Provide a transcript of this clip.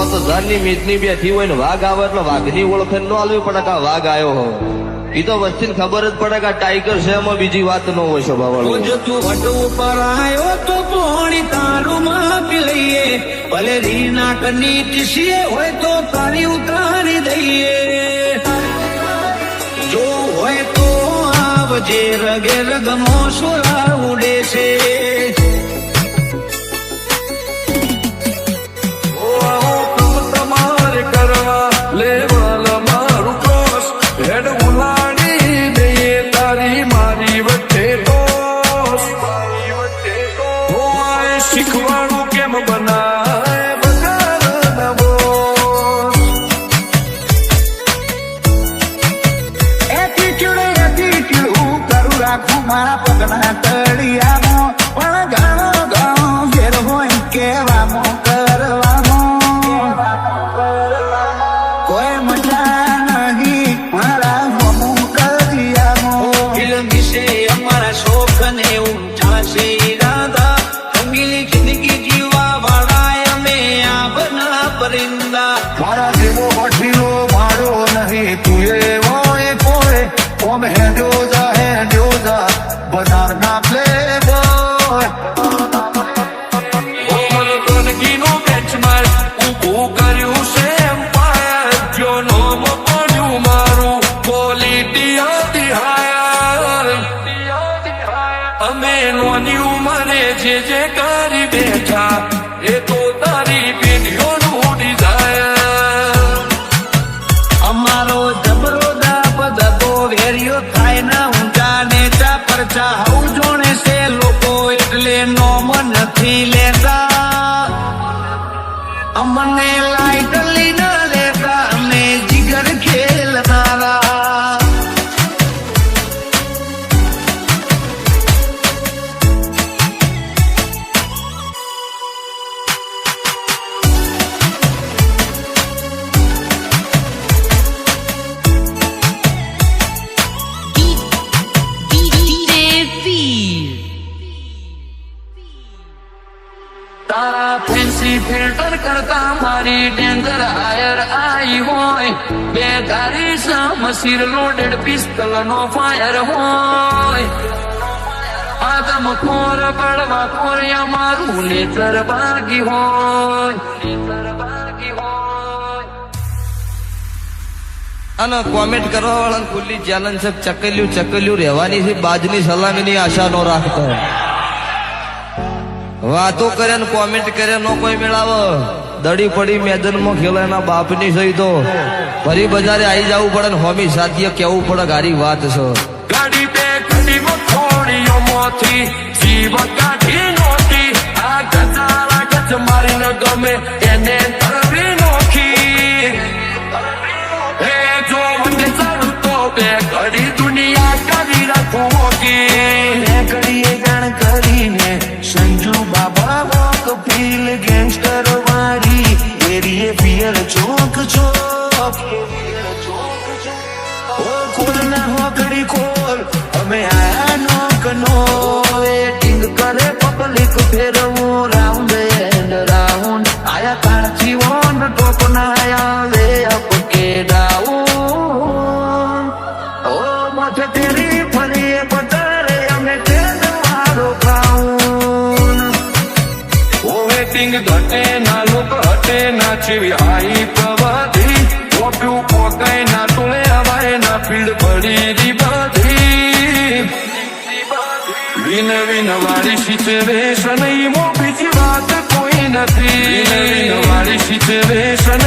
10,000 ની મીટની બેઠી હોય ને વાઘ આવે એટલે વાઘની ઓળખાણ ન આલવી પડે કે વાઘ આવ્યો હો. એ તો વસ્તીને ખબર જ પડે કે ટાઈગર છે, એમાં બીજી વાત ન હોય સ્વભાવવાળું. જો તું વટ ઉપર આવ્યો તો પોણી તારું માપી લઈએ, ભલે રીના કની ટીસીએ હોય તો તારી ઉતારી દઈએ. જો હોય તો આવજે, રગે રગમો સોરા ઉડે છે. તમારે કરવા લેવલ મારું ક્રોસ હેડ ઉલાડી દઈએ તારી મારી વચ્ચે ટોસ. હોય શીખવાડું કેમ બનાય બગાર બોસ. એટીટ્યુડ કરું રાખું મારા પગના તળિયામાં, પણ ઘણો ઘણો ઘેર હોય કેવામાં કરવામાં. કોઈ મજા નહીં મારા હમું કરિયામાં. ફિલ્મ વિશે અમારા શોખ ને ઊંચા છે ઈરાદા, રંગીલી જિંદગી જીવવા વાળા અમે આ બના પરિંદા. મારા જેવો વઠીલો મારો નહીં તું એવો કોઈ ઓમ હેડ્યો જા બનારના પ્લે બોય. ગંદકીનો બેચમાર્ક ઊભું કર્યું છે એમ્પાયર, જો નોમ પડ્યું મારું ક્વોલિટી હતી હાયર. અમે નોની ઉંમરે જે કરી બેઠા એ તો તારી પેઢીઓનું ડિઝાયર. અમારો જબરો દાબ દબો વેરિયો થાય ના ઊંચા નેચા પરચા હઉ જોણે છે લોકો એટલે નોમ નથી લેતા. અમને લાઈટલી ન લેતા, અમે જીગર ખેલનારા. તારા ફેન્સી ફિલ્ટર કરતા મારી ડેન્જર હાયર આઈ હોય, બે ગાડી સમસીર લોડેડ પિસ્તલ નો ફાયર હોય. આદમ ખોર બળવા ખોરિયા મારું નેતર બાગી હોય. અને કોમેન્ટ કરવા વાળા ખુલ્લી ચેલેન્જ છે, ચકલ્યું રહેવાની છે, બાજની સલામીની આશા ન રાખતો. વાતો કરે ને કોમેન્ટ કરે નો કોઈ મેળાવ, દડી પડી મેદાનમાં ખેલે એના બાપની સહી તો ફરી બજારે આવી જવું પડે ને હોમી સાથીએ કેવું પડે ગારી વાત છે. ગાડી બે ઘડી મખોડીઓ મોથી જીવ કાઢી નોતી, આ ગજારા ગજ મારીને ગમે એને તરવી નોખી. એ જો મને ચાલું તો બે ઘડી દુનિયા કરી રાખું હોકી. બે ઘડીએ જાણ કરીને સંજુ બાબા વોક ફીલ ગેંગસ્ટર વાળી એરીએ પિયર ચોક ચોક. ઓ ખોલ ના હોકડી ખોલ, અમે આયા નોક નો વેટિંગ કરે પબ્લિક ફેરવું રાઉન્ડ એન્ડ રાઉન્ડ. આયા કાચી ઓન ટોપ ના આયા વે અપ કે ડાઉન. ઓ મથ તેરી ફરી પતારે અમે તેલ મારો ખાઉન. ઓ વેટિંગ ઘટે ના લોક હટે ના જેવી આઈ પ્રવાદી, ઓપ્યું પોકાય ના તુલે હવાય ના પીડ પડી રી બધી. વિન વાળી સિચ્યુએશન મો બીજી વાત કોઈ નથી. વિન વાળી સિચ્યુએશન